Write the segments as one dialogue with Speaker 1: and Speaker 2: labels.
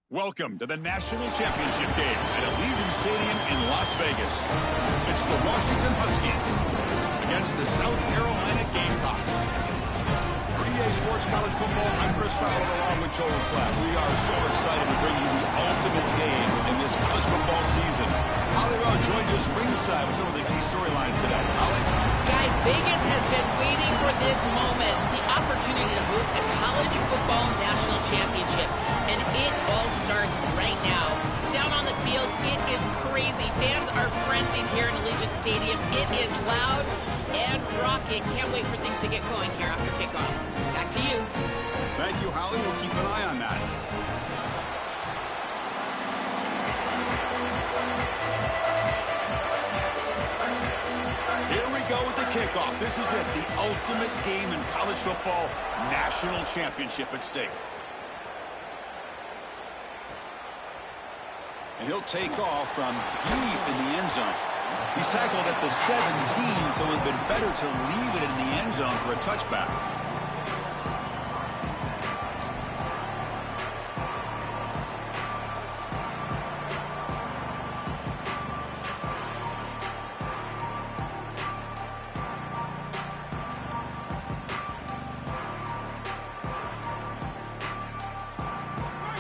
Speaker 1: Welcome to the National Championship game at Allegiant Stadium in Las Vegas. It's the Washington Huskies against the South Carolina Gamecocks. For EA Sports College Football, I'm Chris Fowler along with Joel Klatt. We are so excited to bring you the ultimate game in this college football season. Holly Rowe joined us ringside with some of the key storylines today. Holly?
Speaker 2: Guys, Vegas has been waiting for this moment, the opportunity to host a college football national championship. And it all starts right now. Down on the field, it is crazy. Fans are frenzied here in Allegiant Stadium. It is loud and rocking. Can't wait for things to get going here after kickoff. Back to you.
Speaker 1: Thank you, Holly. We'll keep an eye on that. Here we go with the kickoff. This is it, the ultimate game in college football, national championship at stake. And he'll take off from deep in the end zone. He's tackled at the 17, so it would have been better to leave it in the end zone for a touchback.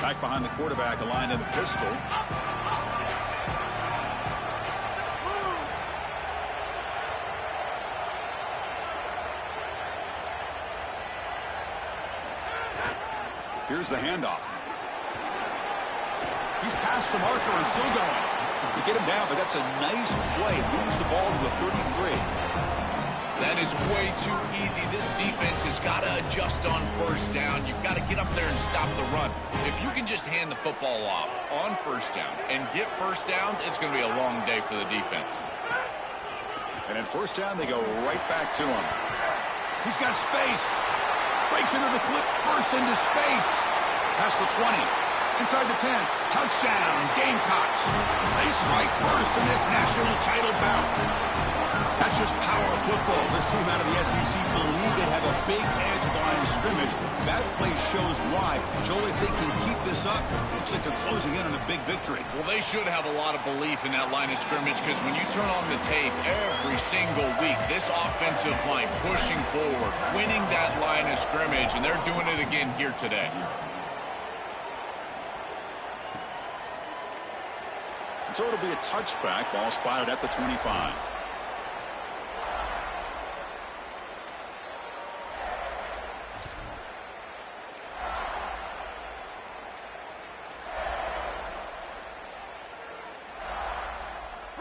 Speaker 1: Back behind the quarterback, aligned in the pistol. Here's the handoff. He's past the marker and still going. To get him down, but that's a nice play. Moves the ball to the 33.
Speaker 3: That is way too easy. This defense has got to adjust on first down. You've got to get up there and stop the run. If you can just hand the football off on first down and get first downs, it's going to be a long day for the defense.
Speaker 1: And at first down, they go right back to him. He's got space. Breaks into the clip, bursts into space. Past the 20, inside the 10. Touchdown, Gamecocks. They strike first in this national title bout. That's just power of football. This team out of the SEC believe they have a big edge at the line of scrimmage. That play shows why. Joel, if they can keep this up, looks like they're closing in on a big victory.
Speaker 3: Well, they should have a lot of belief in that line of scrimmage because when you turn on the tape every single week, this offensive line pushing forward, winning that line of scrimmage, and they're doing it again here today.
Speaker 1: So it'll be a touchback. Ball spotted at the 25.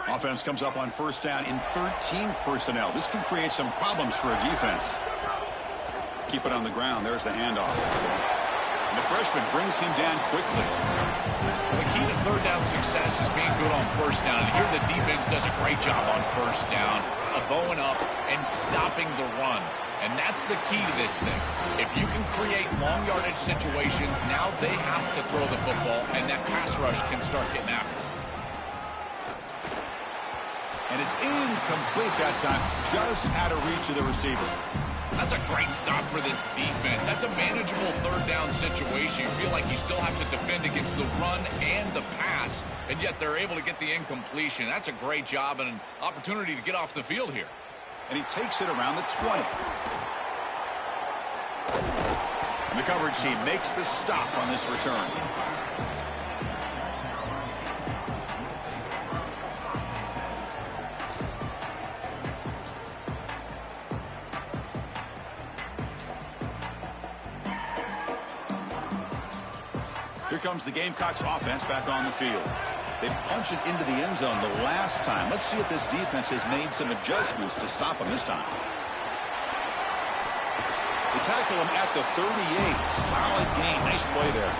Speaker 1: Offense comes up on first down in 13 personnel. This can create some problems for a defense. Keep it on the ground. There's the handoff. And the freshman brings him down quickly.
Speaker 3: Well, the key to third down success is being good on first down. And here the defense does a great job on first down of bowing up and stopping the run. And that's the key to this thing. If you can create long yardage situations, now they have to throw the football, and that pass rush can start getting after it.
Speaker 1: And it's incomplete that time, just out of reach of the receiver.
Speaker 3: That's a great stop for this defense. That's a manageable third down situation. You feel like you still have to defend against the run and the pass, and yet they're able to get the incompletion. That's a great job and an opportunity to get off the field here.
Speaker 1: And he takes it around the 20. And the coverage team makes the stop on this return. Here comes the Gamecocks offense back on the field. They punched it into the end zone the last time. Let's see if this defense has made some adjustments to stop them this time. They tackle him at the 38. Solid game. Nice play there.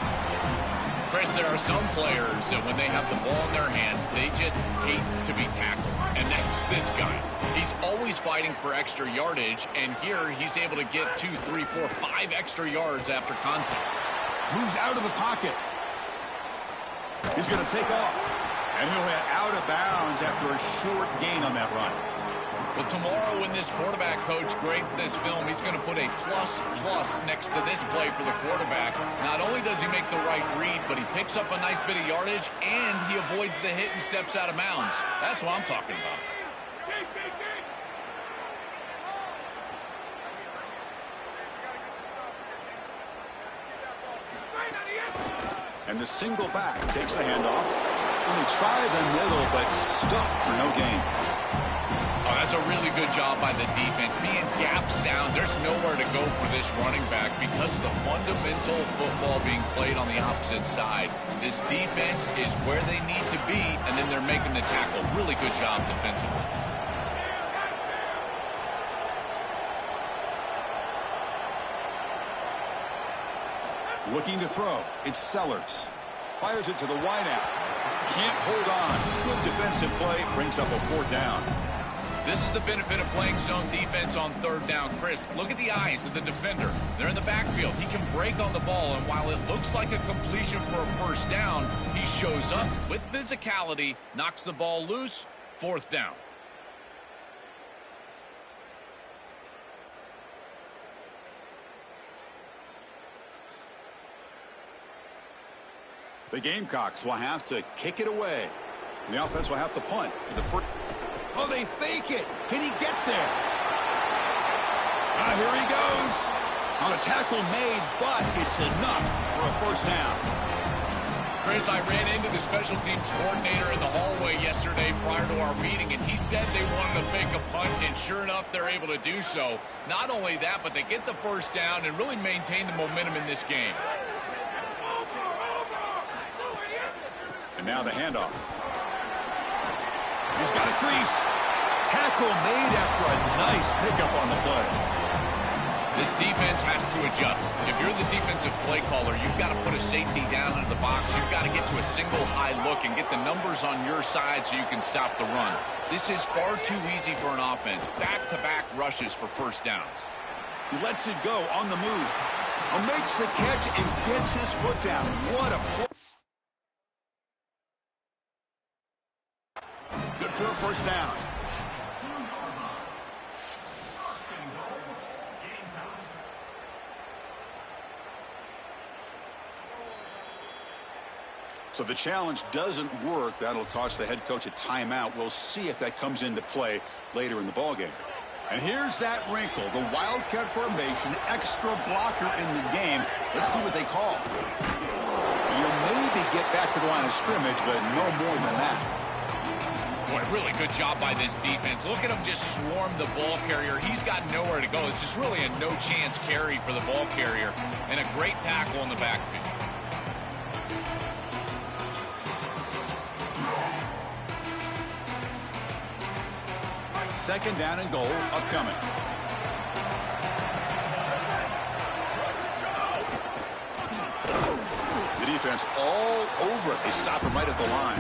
Speaker 3: Chris, there are some players that when they have the ball in their hands, they just hate to be tackled. And that's this guy. He's always fighting for extra yardage, and here he's able to get 2, 3, 4, 5 extra yards after contact.
Speaker 1: Moves out of the pocket. He's going to take off. And he'll head out of bounds after a short gain on that run.
Speaker 3: Well, tomorrow when this quarterback coach grades this film, he's going to put a plus next to this play for the quarterback. Not only does he make the right read, but he picks up a nice bit of yardage, and he avoids the hit and steps out of bounds. That's what I'm talking about.
Speaker 1: And the single back takes the handoff. And they try the middle, but stuck for no gain.
Speaker 3: Oh, that's a really good job by the defense. Being gap sound, there's nowhere to go for this running back because of the fundamental football being played on the opposite side. This defense is where they need to be, and then they're making the tackle. Really good job defensively.
Speaker 1: Looking to throw. It's Sellers. Fires it to the wideout. Can't hold on. Good defensive play. Brings up a 4th down.
Speaker 3: This is the benefit of playing zone defense on 3rd down. Chris, look at the eyes of the defender. They're in the backfield. He can break on the ball, and while it looks like a completion for a 1st down, he shows up with physicality, knocks the ball loose, 4th down.
Speaker 1: The Gamecocks will have to kick it away. And the offense will have to punt for the first. Oh, they fake it. Can he get there? Here he goes. On a tackle made, but it's enough for a 1st down.
Speaker 3: Chris, I ran into the special teams coordinator in the hallway yesterday prior to our meeting, and he said they wanted to make a punt, and sure enough, they're able to do so. Not only that, but they get the 1st down and really maintain the momentum in this game.
Speaker 1: And now the handoff. He's got a crease. Tackle made after a nice pickup on the play.
Speaker 3: This defense has to adjust. If you're the defensive play caller, you've got to put a safety down into the box. You've got to get to a single high look and get the numbers on your side so you can stop the run. This is far too easy for an offense. Back-to-back rushes for 1st downs.
Speaker 1: He lets it go on the move. Makes the catch and gets his foot down. What a play. Good for a 1st down. So the challenge doesn't work. That'll cost the head coach a timeout. We'll see if that comes into play later in the ballgame. And here's that wrinkle, the Wildcat formation, extra blocker in the game. Let's see what they call. You'll maybe get back to the line of scrimmage, but no more than that.
Speaker 3: Boy, really good job by this defense. Look at him just swarm the ball carrier. He's got nowhere to go. It's just really a no-chance carry for the ball carrier, and a great tackle in the backfield.
Speaker 1: 2nd down and goal upcoming. The defense all over it. They stop him right at the line.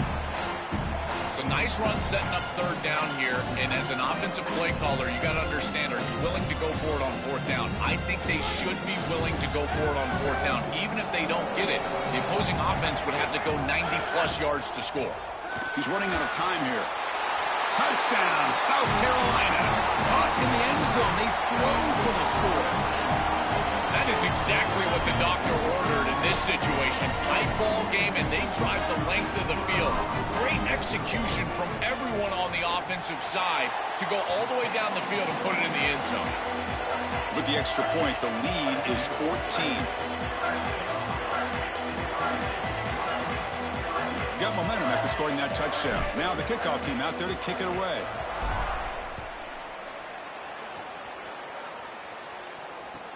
Speaker 3: It's a nice run setting up 3rd down here, and as an offensive play caller, you got to understand, are you willing to go for it on 4th down? I think they should be willing to go for it on 4th down. Even if they don't get it, the opposing offense would have to go 90-plus yards to score.
Speaker 1: He's running out of time here. Touchdown, South Carolina. Caught in the end zone. They throw for the score.
Speaker 3: That is exactly what the doctor ordered in this situation. Tight ball game, and they drive the length of the field. Great execution from everyone on the offensive side to go all the way down the field and put it in the end zone.
Speaker 1: With the extra point, the lead is 14. Got momentum after scoring that touchdown. Now the kickoff team out there to kick it away.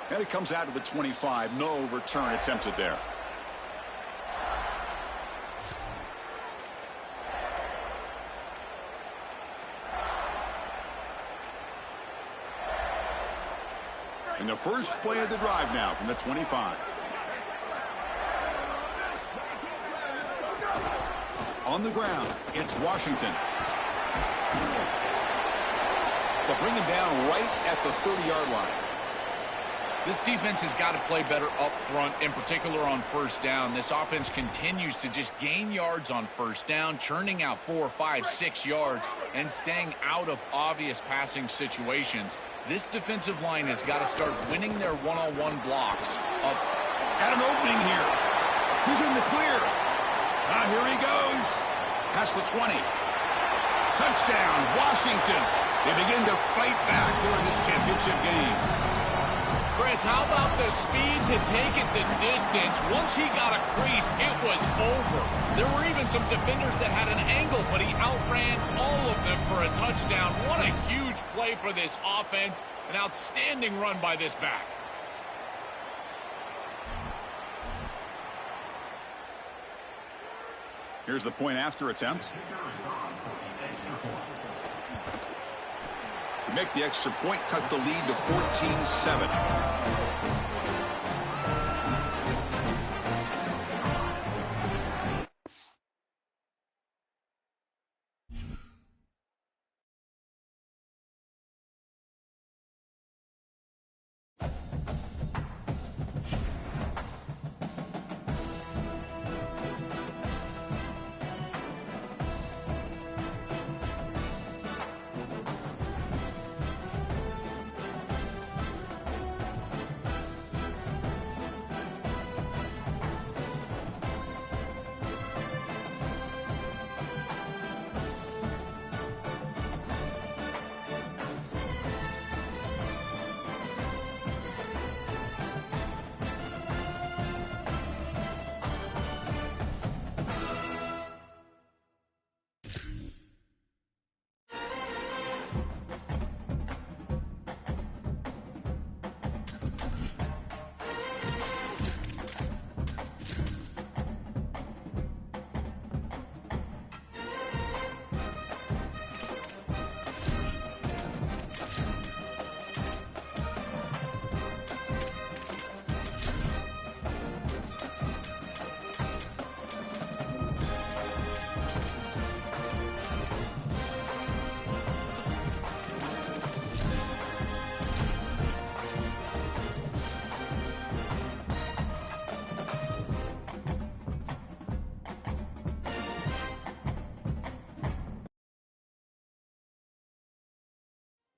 Speaker 1: And it comes out to the 25. No return attempted there. And the first play of the drive now from the 25. On the ground, it's Washington. They'll bring him down right at the 30-yard line.
Speaker 3: This defense has got to play better up front, in particular on first down. This offense continues to just gain yards on first down, churning out 4, 5, 6 yards, and staying out of obvious passing situations. This defensive line has got to start winning their one-on-one blocks up.
Speaker 1: Got an opening here. He's in the clear. Here he goes. Past the 20. Touchdown, Washington. They begin to fight back here in this championship game.
Speaker 3: Chris, how about the speed to take it the distance? Once he got a crease, it was over. There were even some defenders that had an angle, but he outran all of them for a touchdown. What a huge play for this offense. An outstanding run by this back.
Speaker 1: Here's the point after attempt. To make the extra point, cut the lead to 14-7.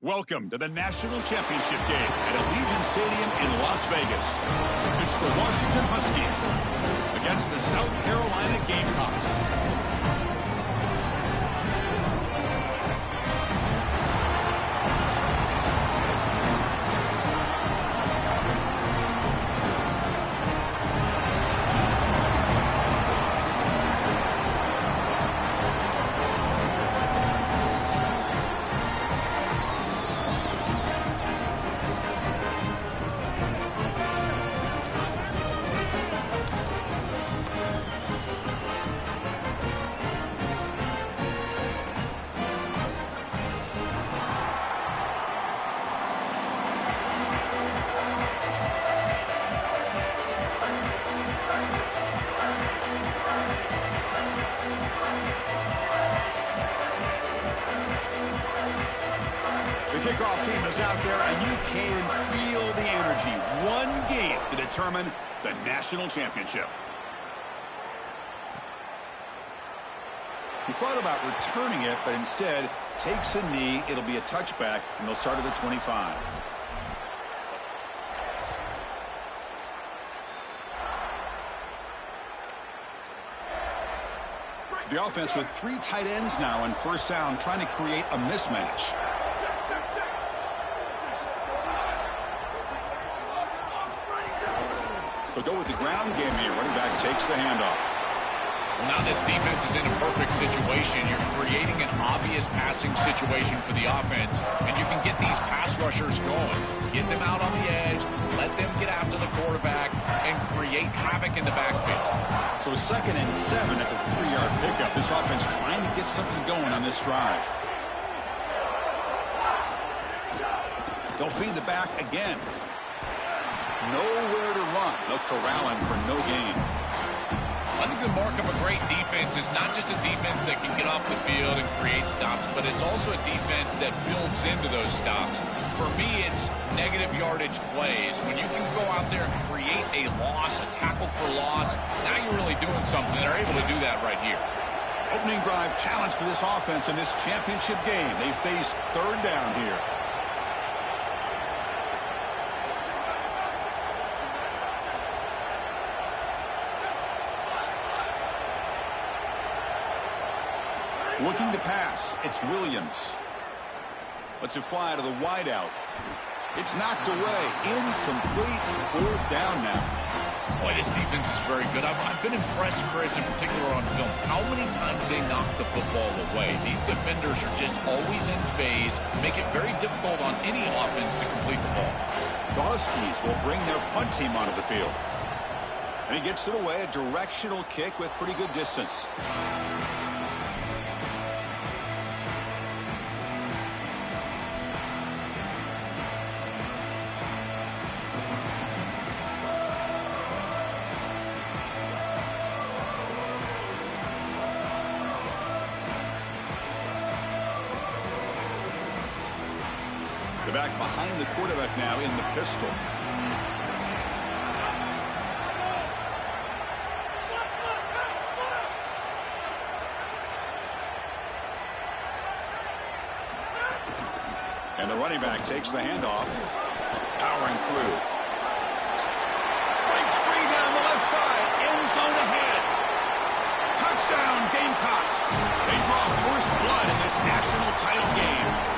Speaker 1: Welcome to the National Championship game at Allegiant Stadium in Las Vegas. It's the Washington Huskies against the South Carolina Gamecocks. Kickoff team is out there, and you can feel the energy. One game to determine the national championship. He thought about returning it, but instead takes a knee. It'll be a touchback, and they'll start at the 25. The offense with 3 tight ends now on first down, trying to create a mismatch. They'll go with the ground game here. Running back takes the handoff.
Speaker 3: Well, now this defense is in a perfect situation. You're creating an obvious passing situation for the offense, and you can get these pass rushers going. Get them out on the edge, let them get after the quarterback, and create havoc in the backfield.
Speaker 1: So 2nd and 7 at the 3-yard pickup. This offense trying to get something going on this drive. They'll feed the back again. Nowhere to run. They'll corral him for no gain.
Speaker 3: I think the mark of a great defense is not just a defense that can get off the field and create stops, but it's also a defense that builds into those stops. For me, it's negative yardage plays. When you can go out there and create a loss, a tackle for loss, now you're really doing something. They're able to do that right here.
Speaker 1: Opening drive challenge for this offense in this championship game. They face third down here. Looking to pass, it's Williams. Lets it fly to the wideout. It's knocked away. Incomplete. Fourth down now.
Speaker 3: Boy, this defense is very good. I've been impressed, Chris, in particular on film, how many times they knock the football away. These defenders are just always in phase, make it very difficult on any offense to complete the ball.
Speaker 1: The Huskies will bring their punt team onto the field. And he gets it away, a directional kick with pretty good distance. Back behind the quarterback now in the pistol. And the running back takes the handoff. Powering through. Breaks free down the left side. End zone ahead. Touchdown, Gamecocks. They draw first blood in this national title game.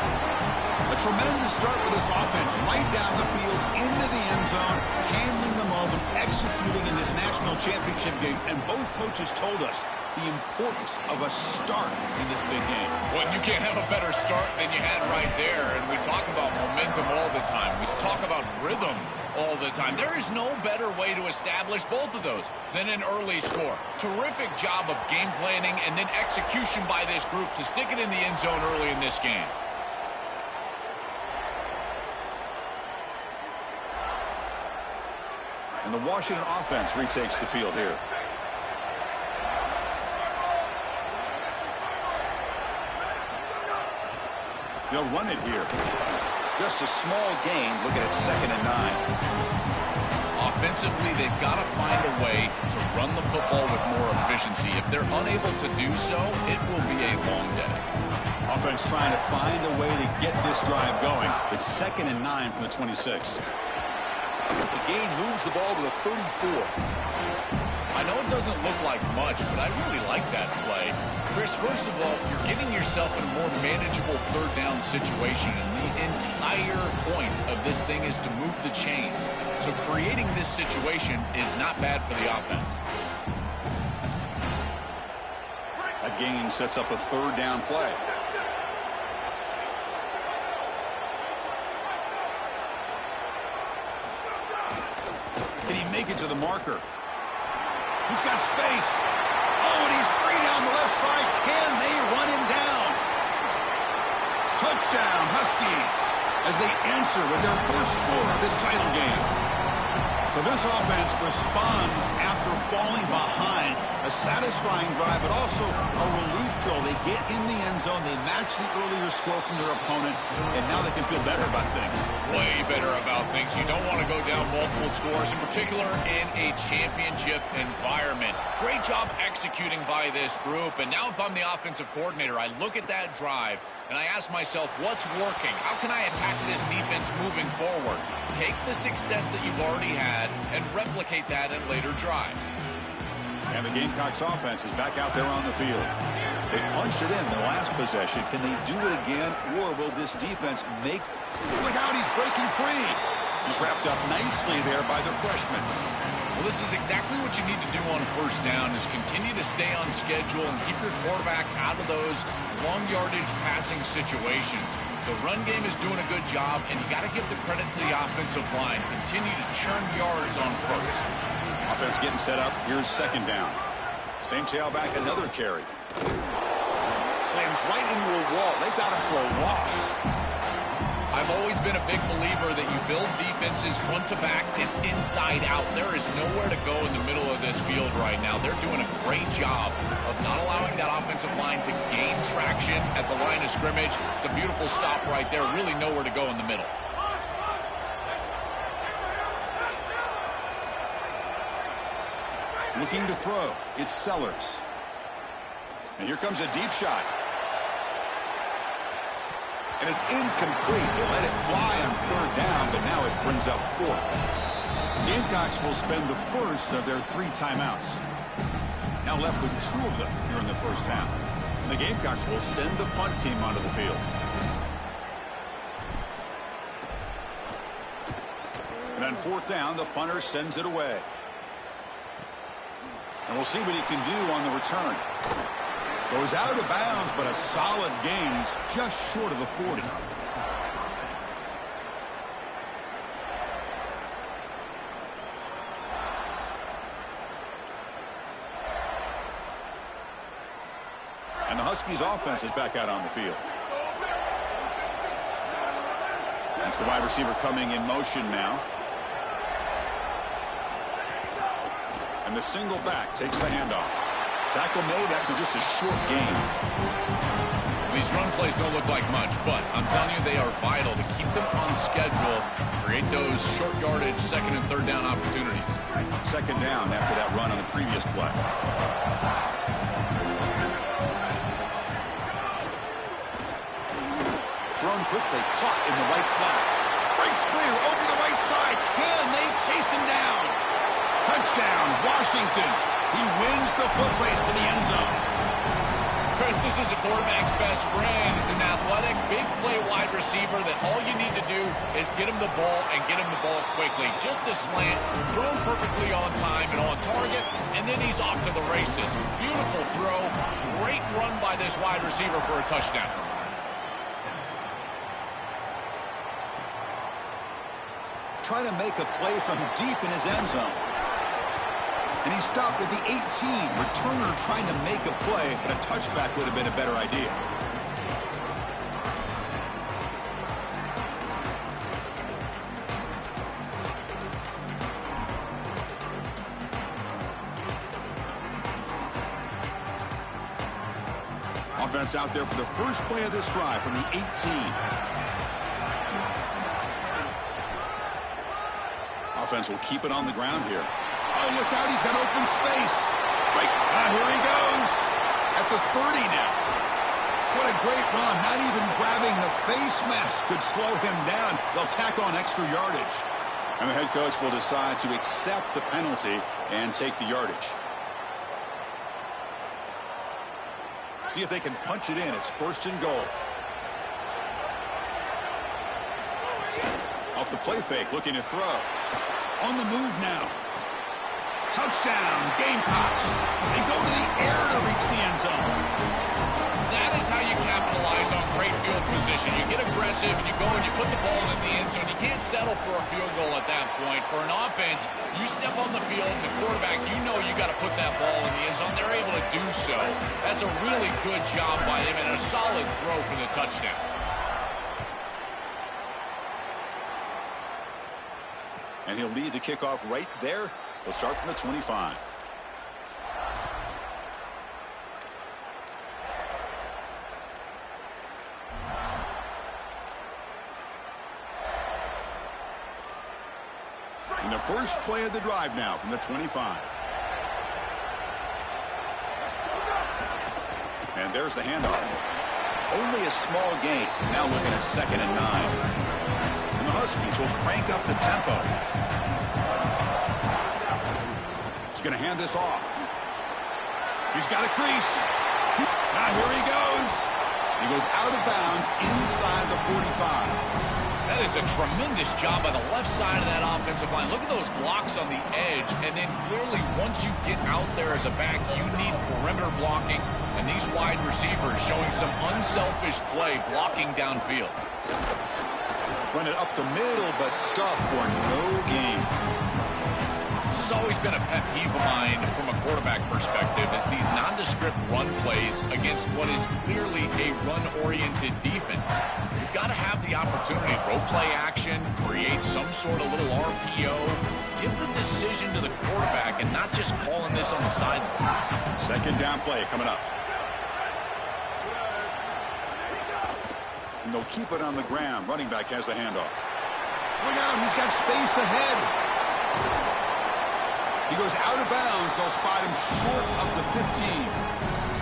Speaker 1: A tremendous start for this offense, right down the field, into the end zone, handling the moment, executing in this national championship game. And both coaches told us the importance of a start in this big game.
Speaker 3: Well, you can't have a better start than you had right there. And we talk about momentum all the time. We talk about rhythm all the time. There is no better way to establish both of those than an early score. Terrific job of game planning and then execution by this group to stick it in the end zone early in this game.
Speaker 1: And the Washington offense retakes the field here. They'll run it here. Just a small gain. Look at it, 2nd and 9.
Speaker 3: Offensively, they've got to find a way to run the football with more efficiency. If they're unable to do so, it will be a long day.
Speaker 1: Offense trying to find a way to get this drive going. It's 2nd and 9 from the 26. The gain moves the ball to the 34.
Speaker 3: I know it doesn't look like much, but I really like that play. Chris, first of all, you're getting yourself in a more manageable third down situation, and the entire point of this thing is to move the chains. So creating this situation is not bad for the offense.
Speaker 1: That gain sets up a third down play. Can he make it to the marker? He's got space. Oh, and he's free down the left side. Can they run him down? Touchdown, Huskies, as they answer with their first score of this title game. So this offense responds after falling behind. A satisfying drive, but also a relief drill. They get in the end zone. They match the earlier score from their opponent, and now they can feel better about things.
Speaker 3: Way better about things. You don't want to go down multiple scores, in particular in a championship environment. Great job executing by this group. And now if I'm the offensive coordinator, I look at that drive, and I ask myself, what's working? How can I attack this defense moving forward? Take the success that you've already had and replicate that in later drives.
Speaker 1: And the Gamecocks offense is back out there on the field. They punched it in the last possession. Can they do it again, or will this defense make... Look out, he's breaking free. He's wrapped up nicely there by the freshman.
Speaker 3: Well, this is exactly what you need to do on first down, is continue to stay on schedule and keep your quarterback out of those long yardage passing situations. The run game is doing a good job, and you got to give the credit to the offensive line. Continue to churn yards on first.
Speaker 1: Offense getting set up. Here's 2nd down. Same tailback, another carry. Slams right into a wall. They got it for a loss.
Speaker 3: I've always been a big believer that you build defenses front to back and inside out. There is nowhere to go in the middle of this field right now. They're doing a great job of not allowing that offensive line to gain traction at the line of scrimmage. It's a beautiful stop right there. Really nowhere to go in the middle.
Speaker 1: Looking to throw. It's Sellers. And here comes a deep shot. And it's incomplete. They let it fly on third down, but now it brings up fourth. The Gamecocks will spend the first of their 3 timeouts. Now left with 2 of them here in the first half. And the Gamecocks will send the punt team onto the field. And on fourth down, the punter sends it away. And we'll see what he can do on the return. Goes out of bounds, but a solid gain. He's just short of the 40. And the Huskies offense is back out on the field. That's the wide receiver coming in motion now. And the single back takes the handoff. Tackle made after just a short gain.
Speaker 3: These run plays don't look like much, but I'm telling you they are vital to keep them on schedule, create those short yardage second and third down opportunities.
Speaker 1: Second down after that run on the previous play. Thrown quickly, caught in the right flat. Breaks clear over the right side. Can they chase him down? Touchdown, Washington. He wins the foot race to the end zone.
Speaker 3: Chris, this is a quarterback's best friend. He's an athletic, big play wide receiver that all you need to do is get him the ball and get him the ball quickly. Just a slant, thrown perfectly on time and on target, and then he's off to the races. Beautiful throw, great run by this wide receiver for a touchdown.
Speaker 1: Trying to make a play from deep in his end zone. And he stopped at the 18. Returner trying to make a play, but a touchback would have been a better idea. Offense out there for the first play of this drive from the 18. Offense will keep it on the ground here. Oh, look out, he's got open space. Right, here he goes. At the 30 now. What a great run. Not even grabbing the face mask could slow him down. They'll tack on extra yardage. And the head coach will decide to accept the penalty and take the yardage. See if they can punch it in. It's first and goal. Off the play fake, looking to throw. On the move now. Touchdown, Gamecocks. They go to the air to reach the end zone.
Speaker 3: That is how you capitalize on great field position. You get aggressive and you go and you put the ball in the end zone. You can't settle for a field goal at that point. For an offense, you step on the field, the quarterback, you know you got to put that ball in the end zone. They're able to do so. That's a really good job by him and a solid throw for the touchdown.
Speaker 1: And he'll lead the kickoff right there. They'll start from the 25. And the first play of the drive now from the 25. And there's the handoff. Only a small gain. Now looking at 2nd and 9. And the Huskies will crank up the tempo. Going to hand this off. He's got a crease. Now here he goes. He goes out of bounds inside the 45.
Speaker 3: That is a tremendous job by the left side of that offensive line. Look at those blocks on the edge. And then clearly once you get out there as a back, you need perimeter blocking. And these wide receivers showing some unselfish play blocking downfield.
Speaker 1: Run it up the middle, but stuff for no gain.
Speaker 3: This has always been a pet peeve of mine from a quarterback perspective is these nondescript run plays against what is clearly a run-oriented defense. You've got to have the opportunity. Role play action, create some sort of little RPO. Give the decision to the quarterback and not just calling this on the sideline.
Speaker 1: Second down play coming up. And they'll keep it on the ground. Running back has the handoff. Look out, he's got space ahead. He goes out of bounds. They'll spot him short of the 15.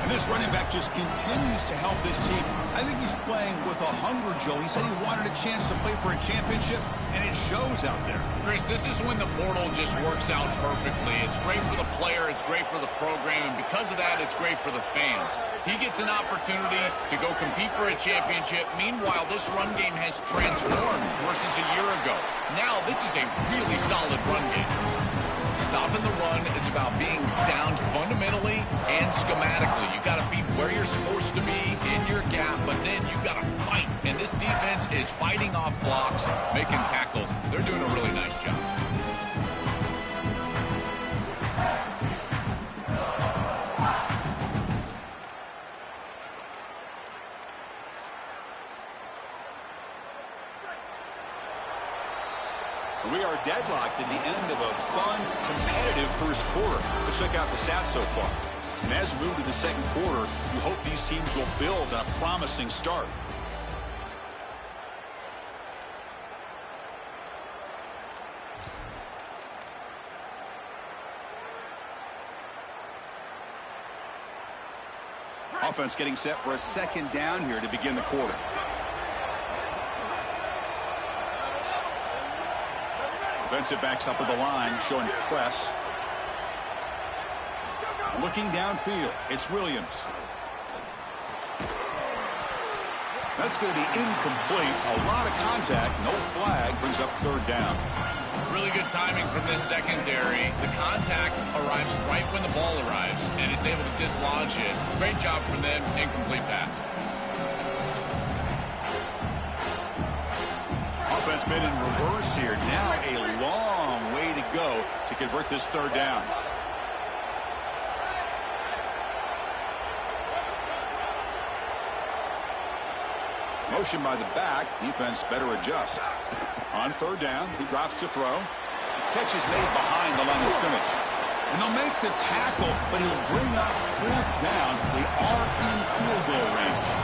Speaker 1: And this running back just continues to help this team. I think he's playing with a hunger, Joe. He said he wanted a chance to play for a championship, and it shows out there.
Speaker 3: Chris, this is when the portal just works out perfectly. It's great for the player, it's great for the program, and because of that, it's great for the fans. He gets an opportunity to go compete for a championship. Meanwhile, this run game has transformed versus a year ago. Now, this is a really solid run game. Stopping the run is about being sound fundamentally and schematically. You got to be where you're supposed to be in your gap, but then you got to fight. And this defense is fighting off blocks, making tackles. They're doing a really nice job.
Speaker 1: We are deadlocked in the end of a fun, competitive first quarter. But check out the stats so far. And as we move to the second quarter, we hope these teams will build on a promising start. Offense getting set for a second down here to begin the quarter. Defensive backs up with the line, showing press. Looking downfield, it's Williams. That's going to be incomplete. A lot of contact, no flag, brings up third down.
Speaker 3: Really good timing from this secondary. The contact arrives right when the ball arrives, and it's able to dislodge it. Great job from them, incomplete pass.
Speaker 1: Offense been in reverse here. Now a long way to go to convert this third down. Motion by the back. Defense better adjust. On third down, he drops to throw. Catch is made behind the line of scrimmage. And they'll make the tackle, but he'll bring up fourth down. They are in field goal range.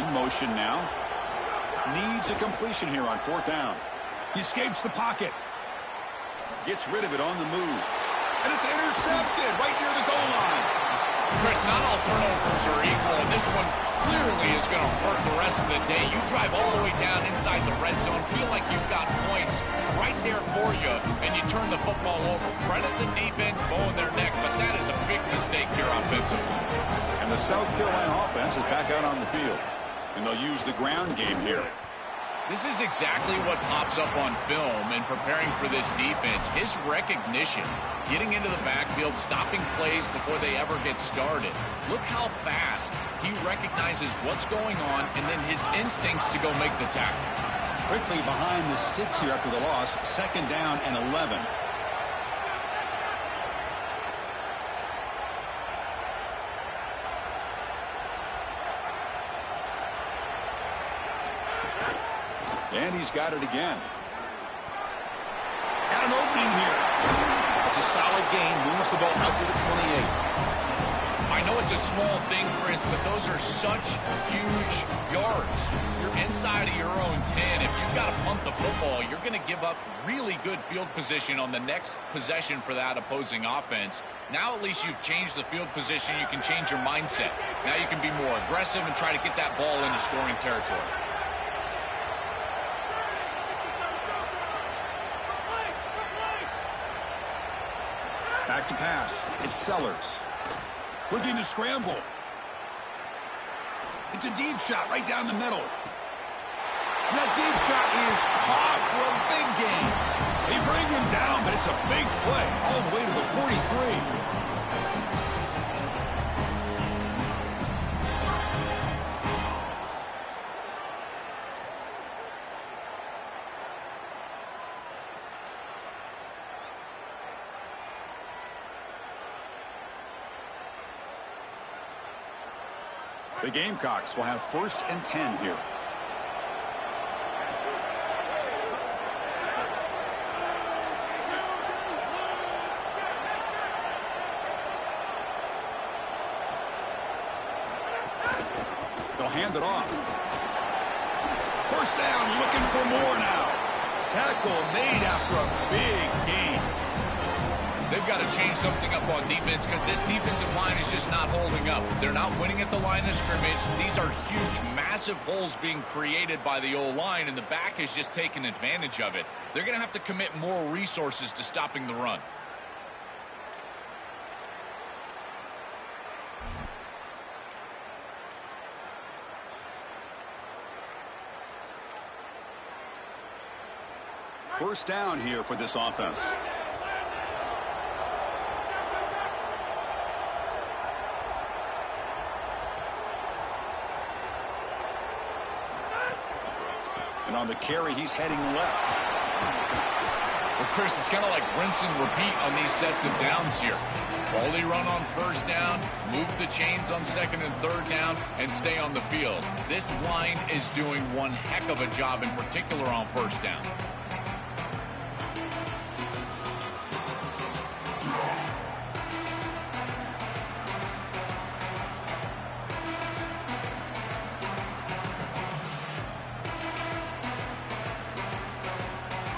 Speaker 1: Motion now. Needs a completion here on fourth down. He escapes the pocket. Gets rid of it on the move. And it's intercepted right near the goal line.
Speaker 3: Chris, not all turnovers are equal, and this one clearly is going to hurt the rest of the day. You drive all the way down inside the red zone, feel like you've got points right there for you, and you turn the football over. Credit the defense, bowing their neck, but that is a big mistake here offensively.
Speaker 1: And the South Carolina offense is back out on the field. And they'll use the ground game here.
Speaker 3: This is exactly what pops up on film in preparing for this defense. His recognition, getting into the backfield, stopping plays before they ever get started. Look how fast he recognizes what's going on and then his instincts to go make the tackle.
Speaker 1: Quickly behind the sticks here after the loss. Second down and 11. And he's got it again. Got an opening here. It's a solid gain. Moves the ball out to the 28.
Speaker 3: I know it's a small thing, Chris, but those are such huge yards. You're inside of your own 10. If you've got to punt the football, you're going to give up really good field position on the next possession for that opposing offense. Now at least you've changed the field position. You can change your mindset. Now you can be more aggressive and try to get that ball into scoring territory.
Speaker 1: Back to pass. It's Sellers. Looking to scramble. It's a deep shot right down the middle. And that deep shot is caught for a big gain. They bring him down, but it's a big play all the way to the 43. The Gamecocks will have 1st and 10 here. They'll hand it off. 1st down, looking for more now. Tackle made after a big gain.
Speaker 3: They've got to change something up on defense because this defensive line is just not holding up. They're not winning at the line of scrimmage. These are huge, massive holes being created by the O-line, and the back is just taking advantage of it. They're going to have to commit more resources to stopping the run.
Speaker 1: First down here for this offense. And on the carry, he's heading left.
Speaker 3: Well, Chris, it's kind of like rinse and repeat on these sets of downs here. Quality run on 1st down, move the chains on 2nd and 3rd down, and stay on the field. This line is doing one heck of a job, in particular on 1st down.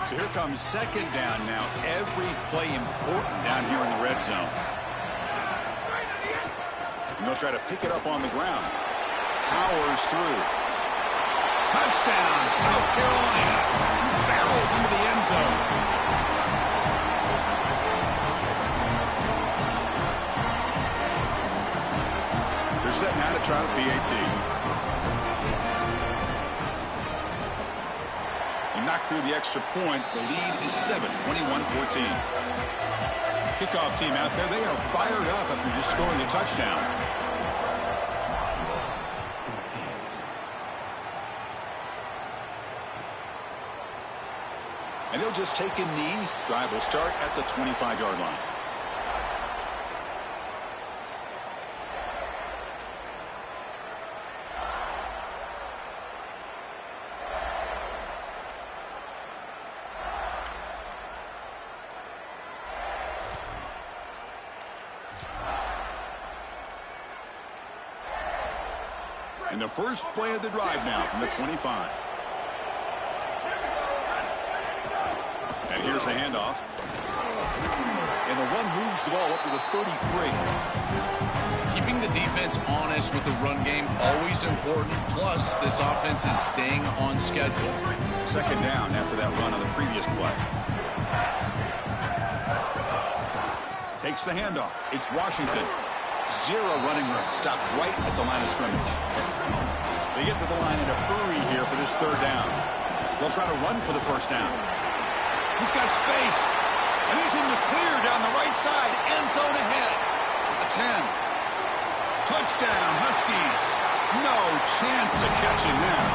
Speaker 1: So here comes 2nd down now. Every play important down here in the red zone. And they'll try to pick it up on the ground. Powers through. Touchdown, South Carolina. Barrels into the end zone. They're set now to try the PAT. Knocked through the extra point. The lead is 7, 21-14. Kickoff team out there. They are fired up after just scoring a touchdown. And he'll just take a knee. Drive will start at the 25-yard line. And the first play of the drive now from the 25. And here's the handoff. And the run moves the ball up to the 33.
Speaker 3: Keeping the defense honest with the run game, always important. Plus, this offense is staying on schedule.
Speaker 1: 2nd down after that run on the previous play. Takes the handoff. It's Washington. 0 running room. Stopped right at the line of scrimmage. They get to the line in a hurry here for this 3rd down. They'll try to run for the 1st down. He's got space. And he's in the clear down the right side. End zone ahead. At the 10. Touchdown, Huskies. No chance to catch him there.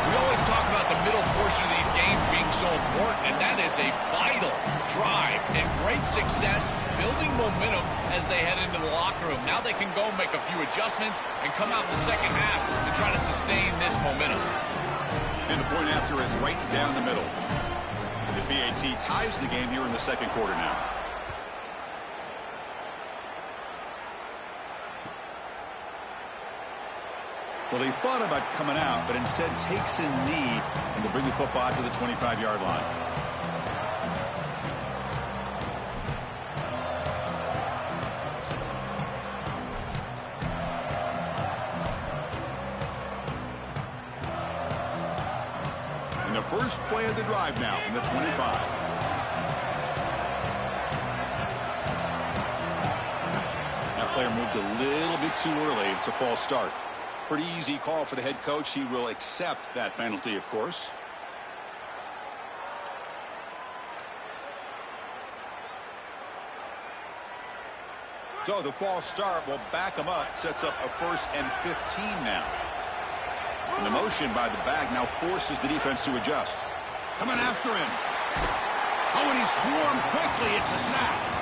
Speaker 3: We always talk about the middle portion of these games being so important, and that is a vital drive and great success, building momentum as they head into the locker room. Now they can go make a few adjustments and come out in the 2nd half to try to sustain this momentum.
Speaker 1: And the point after is right down the middle. The PAT ties the game here in the 2nd quarter now. Well, he thought about coming out, but instead takes a knee and to bring the football out to the 25-yard line. And the first play of the drive now from the 25. That player moved a little bit too early. It's a false start. Pretty easy call for the head coach. He will accept that penalty, of course. So the false start will back him up. Sets up a 1st and 15 now. And the motion by the back now forces the defense to adjust. Coming after him. Oh, and he swarmed quickly. It's a sack.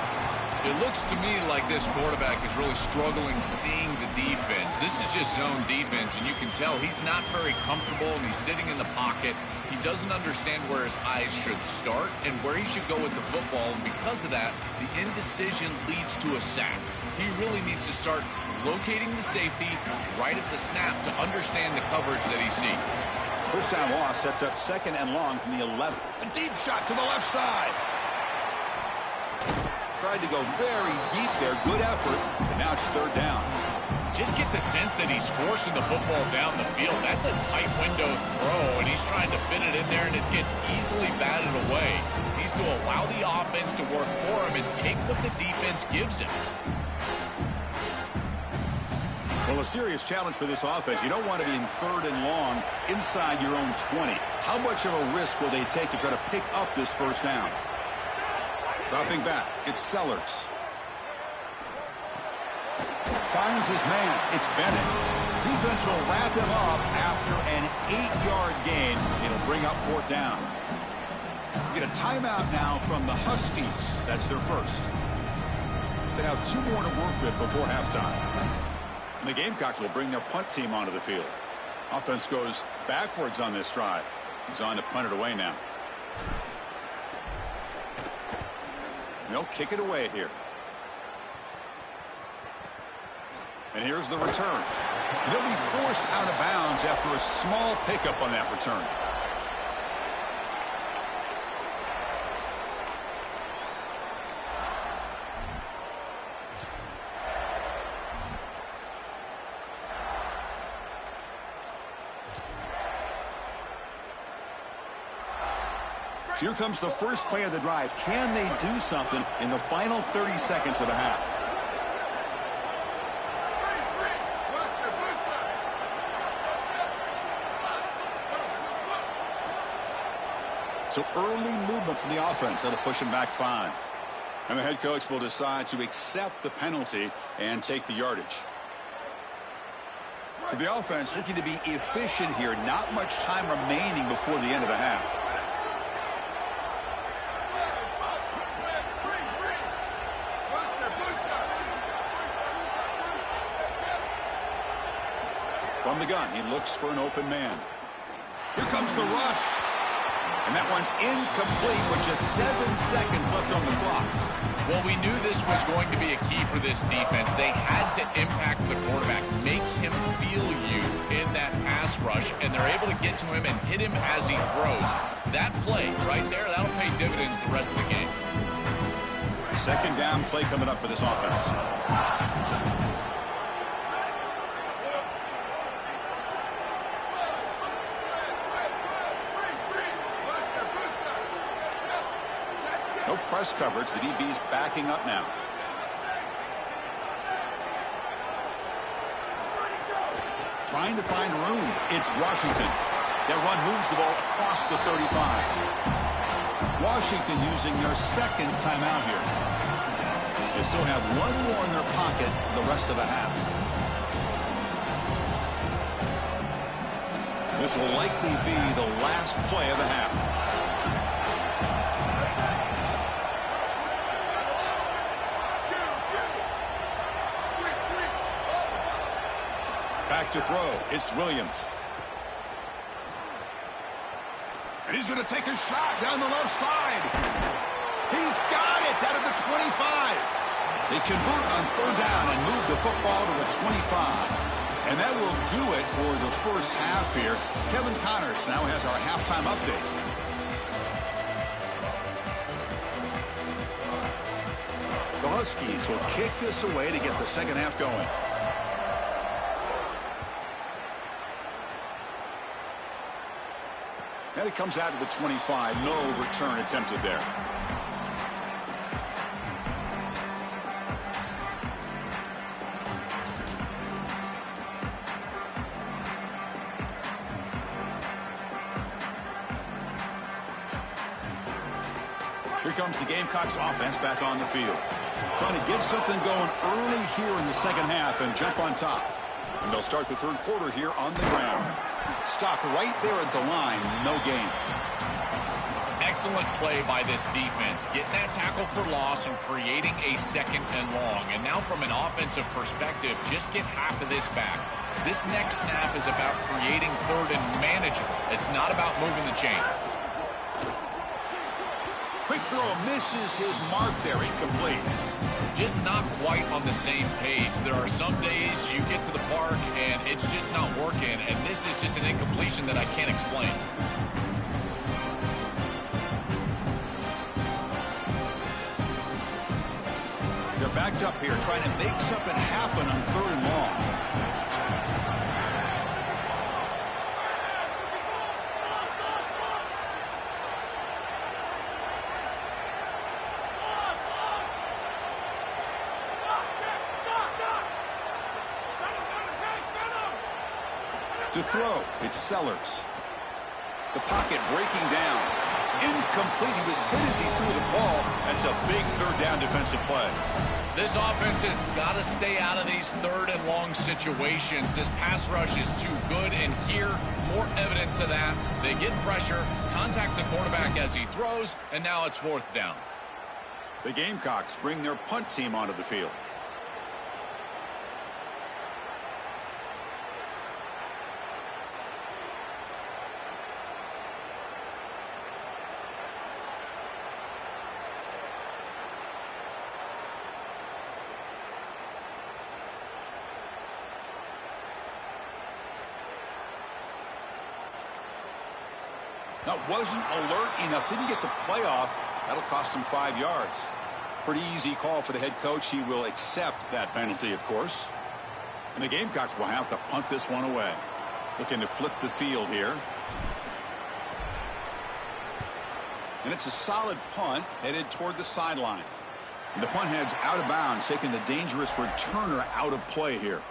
Speaker 3: It looks to me like this quarterback is really struggling seeing the defense. This is just zone defense, and you can tell he's not very comfortable, and he's sitting in the pocket. He doesn't understand where his eyes should start and where he should go with the football, and because of that, the indecision leads to a sack. He really needs to start locating the safety right at the snap to understand the coverage that he sees.
Speaker 1: First down loss sets up 2nd and long from the 11. A deep shot to the left side. Tried to go very deep there. Good effort. And now it's 3rd down.
Speaker 3: Just get the sense that he's forcing the football down the field. That's a tight window throw, and he's trying to fit it in there, and it gets easily batted away. He needs to allow the offense to work for him and take what the defense gives him.
Speaker 1: Well, a serious challenge for this offense. You don't want to be in 3rd and long inside your own 20. How much of a risk will they take to try to pick up this 1st down? Dropping back, it's Sellers. Finds his man, it's Bennett. Defense will wrap him up after an 8-yard gain. It'll bring up 4th down. Get a timeout now from the Huskies. That's their first. They have 2 more to work with before halftime. And the Gamecocks will bring their punt team onto the field. Offense goes backwards on this drive. He's on to punt it away now. They'll kick it away here. And here's the return. They'll be forced out of bounds after a small pickup on that return. Here comes the first play of the drive. Can they do something in the final 30 seconds of the half? So early movement from the offense. That'll push him back 5. And the head coach will decide to accept the penalty and take the yardage. So the offense looking to be efficient here. Not much time remaining before the end of the half. From the gun, he looks for an open man. Here comes the rush. And that one's incomplete with just 7 seconds left on the clock.
Speaker 3: Well, we knew this was going to be a key for this defense. They had to impact the quarterback, make him feel you in that pass rush, and they're able to get to him and hit him as he throws. That play right there, that'll pay dividends the rest of the game.
Speaker 1: 2nd down play coming up for this offense. No press coverage. The DB's backing up now. Trying to find room. It's Washington. That run moves the ball across the 35. Washington using their 2nd timeout here. They still have 1 more in their pocket for the rest of the half. This will likely be the last play of the half. Back to throw. It's Williams. And he's going to take a shot down the left side. He's got it out of the 25. They convert on 3rd down and move the football to the 25. And that will do it for the first half here. Kevin Connors now has our halftime update. The Huskies will kick this away to get the second half going. And it comes out to the 25. No return attempted there. Here comes the Gamecocks offense back on the field. Trying to get something going early here in the second half and jump on top. And they'll start the third quarter here on the ground. Stop right there at the line. No gain.
Speaker 3: Excellent play by this defense. Getting that tackle for loss and creating a second and long. And now from an offensive perspective, just get half of this back. This next snap is about creating third and manageable. It's not about moving the chains.
Speaker 1: Quick throw misses his mark there. Incomplete.
Speaker 3: Just not quite on the same page. There are some days you get to the park and it's just not working, and this is just an incompletion that I can't explain.
Speaker 1: They're backed up here trying to make something happen on third and long. To throw, it's Sellers. The pocket breaking down. Incomplete. He was hit as he threw the ball. That's a big third down defensive play.
Speaker 3: This offense has got to stay out of these third and long situations. This pass rush is too good, and here, more evidence of that. They get pressure, contact the quarterback as he throws, and now it's fourth down.
Speaker 1: The Gamecocks bring their punt team onto the field. That wasn't alert enough. Didn't get the play off. That'll cost him 5 yards. Pretty easy call for the head coach. He will accept that penalty, of course. And the Gamecocks will have to punt this one away. Looking to flip the field here. And it's a solid punt headed toward the sideline. And the punt heads out of bounds, taking the dangerous returner out of play here.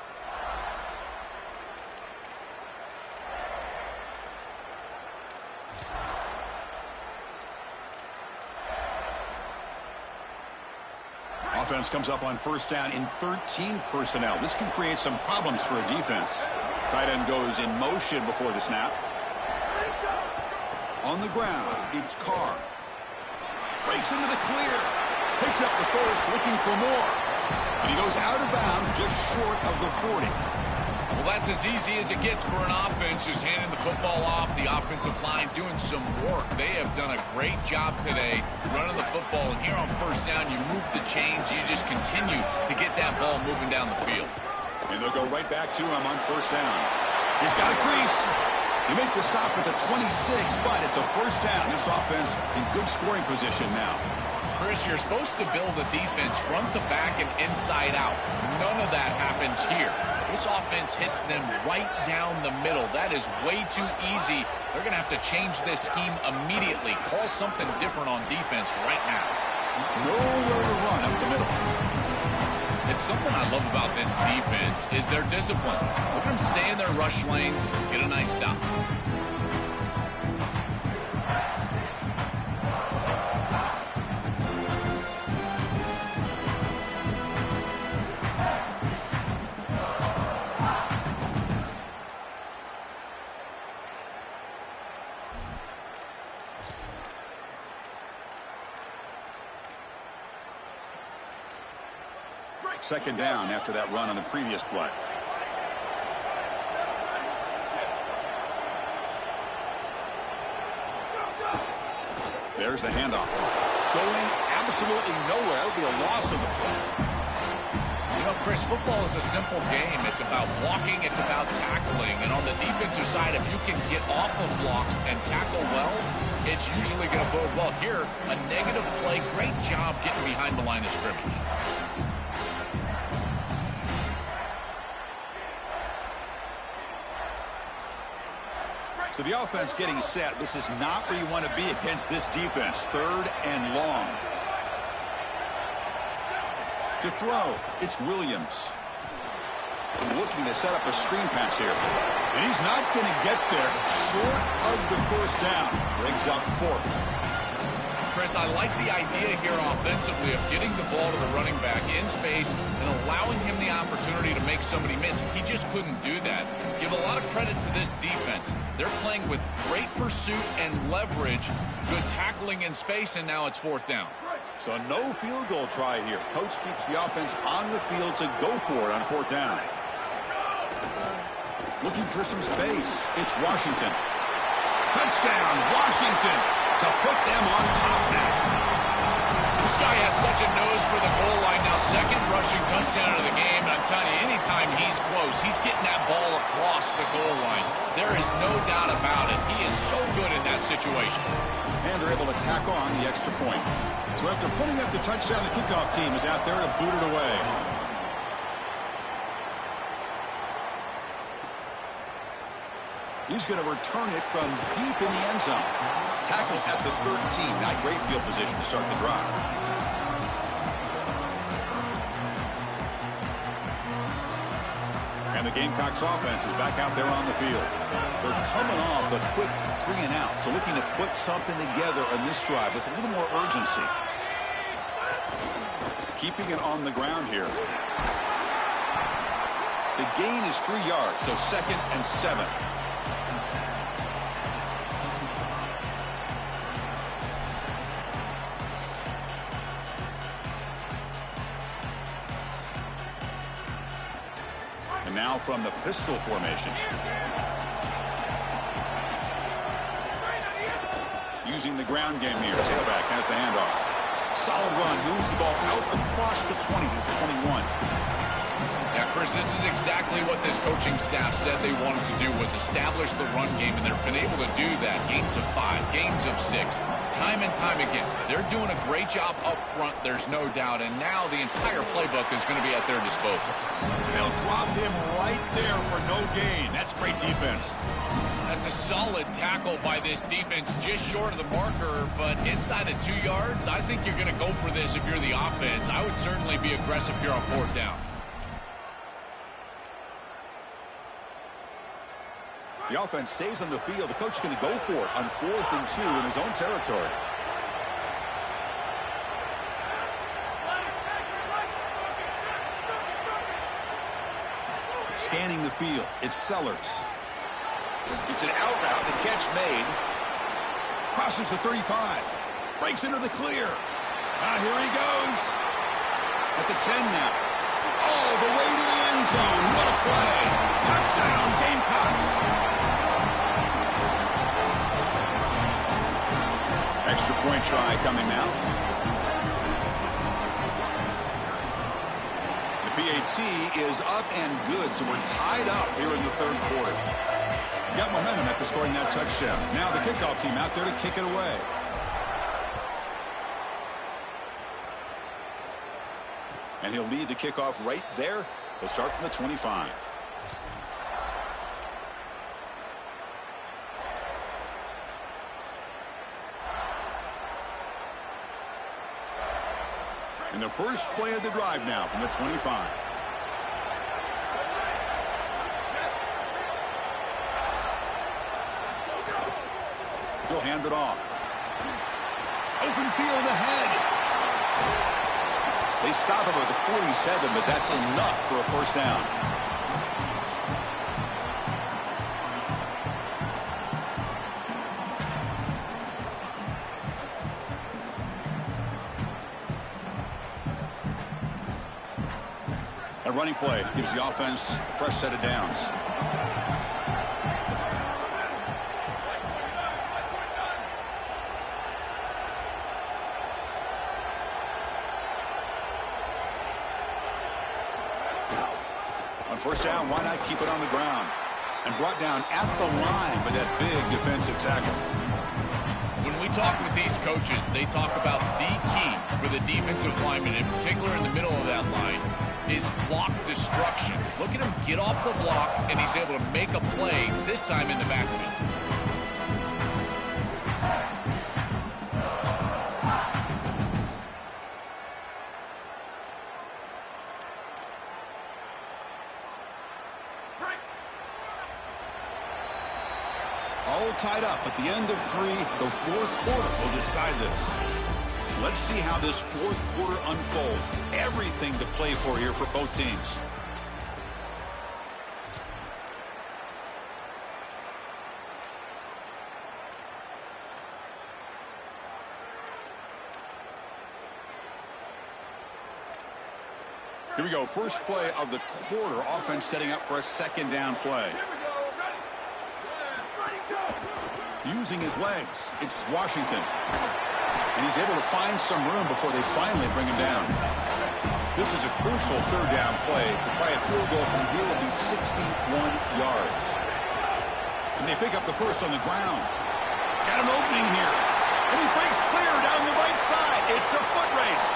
Speaker 1: Offense comes up on first down in 13 personnel. This can create some problems for a defense. Tight end goes in motion before the snap. On the ground, it's Carr. Breaks into the clear. Picks up the first, looking for more. And he goes out of bounds just short of the 40.
Speaker 3: Well, that's as easy as it gets for an offense, just handing the football off. The offensive line doing some work. They have done a great job today running the football. And here on first down, you move the chains. You just continue to get that ball moving down the field.
Speaker 1: And they'll go right back to him on first down. He's got a crease. You make the stop at the 26, but it's a first down. This offense in good scoring position now.
Speaker 3: Chris, you're supposed to build a defense front to back and inside out. None of that happens here. This offense hits them right down the middle. That is way too easy. They're going to have to change this scheme immediately. Call something different on defense right now.
Speaker 1: Nowhere to run up the middle.
Speaker 3: It's something I love about this defense is their discipline. Look at them stay in their rush lanes, get a nice stop.
Speaker 1: Second down after that run on the previous play. There's the handoff. Going absolutely nowhere. It'll be a loss of the play.
Speaker 3: You know, Chris, football is a simple game. It's about walking. It's about tackling. And on the defensive side, if you can get off of blocks and tackle well, it's usually going to bode well. Here, a negative play. Great job getting behind the line of scrimmage.
Speaker 1: So the offense getting set. This is not where you want to be against this defense. Third and long. To throw, it's Williams. Looking to set up a screen pass here. And he's not going to get there. Short of the first down. Brings up fourth.
Speaker 3: Chris, I like the idea here offensively of getting the ball to the running back in space and allowing him the opportunity to make somebody miss. He just couldn't do that. Give a lot of credit to this defense. They're playing with great pursuit and leverage, good tackling in space, and now it's 4th down.
Speaker 1: So no field goal try here. Coach keeps the offense on the field to go for it on 4th down. Looking for some space. It's Washington. Touchdown, Washington, to put them on top now.
Speaker 3: This guy has such a nose for the goal line now. 2nd rushing touchdown of the game. And I'm telling you, anytime he's close, he's getting that ball across the goal line. There is no doubt about it. He is so good in that situation.
Speaker 1: And they're able to tack on the extra point. So after putting up the touchdown, the kickoff team is out there to boot it away. He's going to return it from deep in the end zone. Tackled at the 13. Not great field position to start the drive. And the Gamecocks offense is back out there on the field. They're coming off a quick 3 and out, so looking to put something together on this drive with a little more urgency. Keeping it on the ground here. The gain is 3 yards, so 2nd and 7. And now from the pistol formation. Using the ground game here. Tailback has the handoff. Solid run. Moves the ball out across the 20 to 21.
Speaker 3: Yeah, Chris, this is exactly what this coaching staff said they wanted to do, was establish the run game, and they've been able to do that. Gains of 5, gains of 6, time and time again. They're doing a great job up front, there's no doubt, and now the entire playbook is going to be at their disposal.
Speaker 1: They'll drop him right there for no gain. That's great defense.
Speaker 3: That's a solid tackle by this defense, just short of the marker, but inside of 2 yards, I think you're going to go for this if you're the offense. I would certainly be aggressive here on 4th down.
Speaker 1: The offense stays on the field. The coach is going to go for it on 4th and 2 in his own territory. Scanning the field. It's Sellers. It's an out route. The catch made. Crosses the 35. Breaks into the clear. Here he goes. At the 10 now. All the way to the end zone. What a play. Touchdown, Gamecocks. Extra point try coming now. The PAT is up and good, so we're tied up here in the 3rd quarter. Got momentum after scoring that touchdown. Now the kickoff team out there to kick it away. And he'll lead the kickoff right there. They'll start from the 25. And the first play of the drive now from the 25. He'll hand it off. Open field ahead. They stop him at the 47, but that's enough for a 1st down. A running play gives the offense a fresh set of downs. On 1st down, why not keep it on the ground? And brought down at the line by that big defensive tackle.
Speaker 3: When we talk with these coaches, they talk about the key for the defensive lineman, in particular in the middle of that line, is block destruction. Look at him get off the block, and he's able to make a play, this time in the backfield.
Speaker 1: All tied up at the end of 3. The 4th quarter will decide this. Let's see how this fourth quarter unfolds. Everything to play for here for both teams. Here we go. First play of the quarter. Offense setting up for a second down play. Using his legs. It's Washington. And he's able to find some room before they finally bring him down. This is a crucial third down play. To try a field goal from here will be 61 yards. And they pick up the first on the ground. Got an opening here. And he breaks clear down the right side. It's a foot race.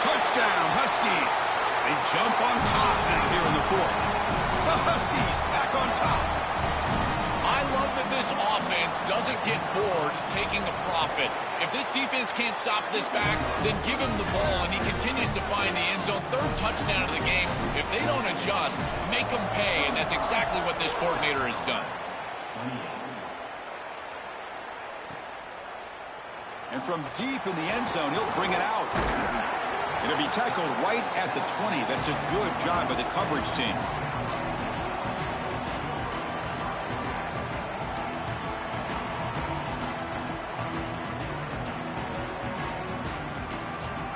Speaker 1: Touchdown, Huskies. They jump on top now here in the fourth. The Huskies back on top.
Speaker 3: I love that this offense doesn't get bored taking a profit. If this defense can't stop this back, then give him the ball, and he continues to find the end zone. Third touchdown of the game. If they don't adjust, make them pay, and that's exactly what this coordinator has done.
Speaker 1: And from deep in the end zone, he'll bring it out. It'll be tackled right at the 20. That's a good job by the coverage team.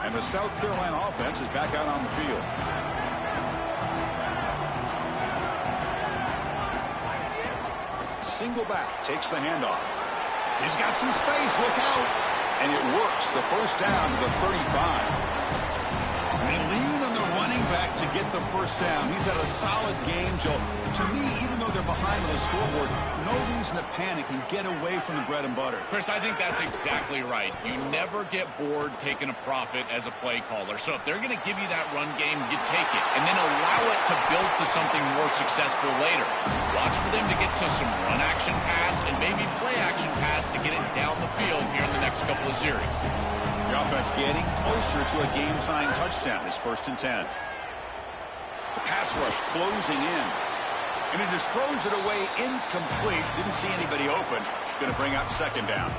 Speaker 1: And the South Carolina offense is back out on the field. Single back takes the handoff. He's got some space. Look out. And it works. The first down to the 35. They lean on the running back to get the first down. He's had a solid game, Joe. To me, even though they're behind on the scoreboard, no reason to panic and get away from the bread and butter.
Speaker 3: Chris, I think that's exactly right. You never get bored taking a profit as a play caller. So if they're going to give you that run game, you take it. And then allow it to build to something more successful later. Watch for them to get to some run action pass and maybe play action pass to get it down the field here in the next couple of series.
Speaker 1: The offense getting closer to a game-time touchdown. It's 1st and 10. The pass rush closing in. And he just throws it away incomplete. Didn't see anybody open. Going to bring out second down.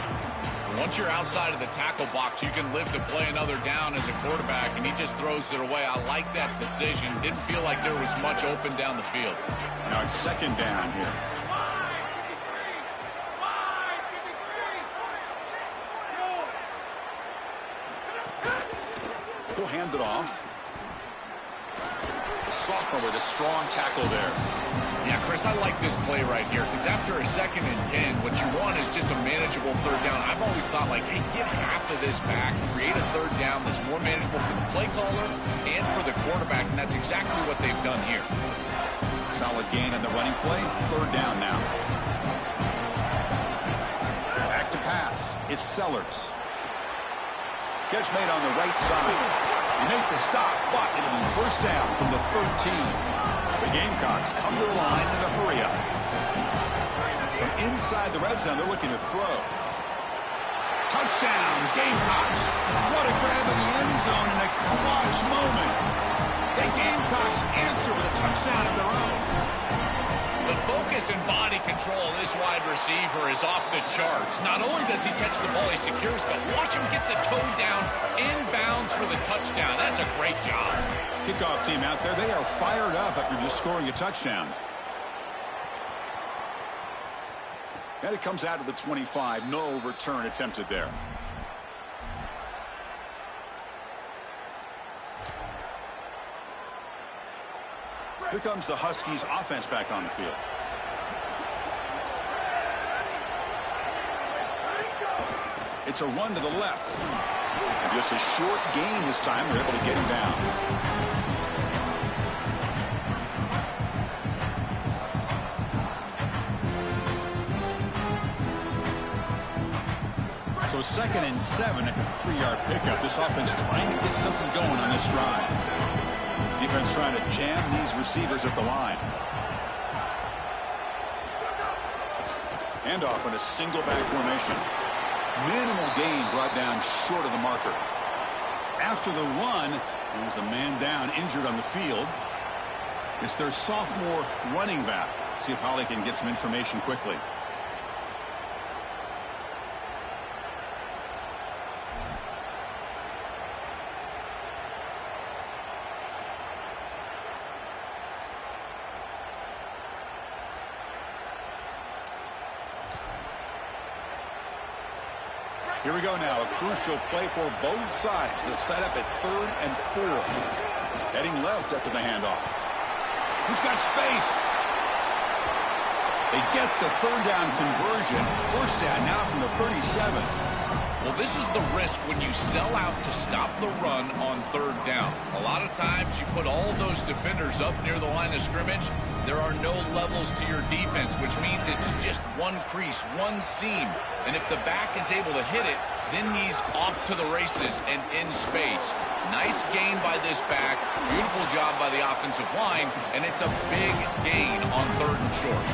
Speaker 3: Once you're outside of the tackle box, you can live to play another down as a quarterback, and he just throws it away. I like that decision. Didn't feel like there was much open down the field.
Speaker 1: Now it's second down here. He'll hand it off. The sophomore with a strong tackle there.
Speaker 3: Yeah, Chris, I like this play right here because after a 2nd and 10, what you want is just a manageable third down. I've always thought, like, hey, get half of this back, create a third down that's more manageable for the play caller and for the quarterback, and that's exactly what they've done here.
Speaker 1: Solid gain on the running play. Third down now. Back to pass. It's Sellers. Catch made on the right side. You make the stop, but it'll be first down from the 13. The Gamecocks come to the line in a hurry up. From inside the red zone, they're looking to throw. Touchdown, Gamecocks. What a grab in the end zone in a clutch moment. The Gamecocks answer with a touchdown of their own.
Speaker 3: The focus and body control of this wide receiver is off the charts. Not only does he catch the ball, he secures, but watch him get the toe down inbounds for the touchdown. That's a great job.
Speaker 1: Kickoff team out there, they are fired up after just scoring a touchdown. And it comes out to the 25. No return attempted there. Here comes the Huskies offense back on the field. It's a run to the left. And just a short gain this time. They're able to get him down. So 2nd and 7 at the 3-yard pickup. This offense trying to get something going on this drive. Defense trying to jam these receivers at the line. Handoff in a single back formation. Minimal gain brought down short of the marker. After the run, there was a man down injured on the field. It's their sophomore running back. See if Holly can get some information quickly. Here we go now. A crucial play for both sides. The setup at 3rd and 4. Heading left after the handoff. He's got space. They get the 3rd down conversion. 1st down now from the 37.
Speaker 3: Well, this is the risk when you sell out to stop the run on 3rd down. A lot of times you put all those defenders up near the line of scrimmage. There are no levels to your defense, which means it's just one crease, one seam. And if the back is able to hit it, then he's off to the races and in space. Nice gain by this back. Beautiful job by the offensive line. And it's a big gain on 3rd and short.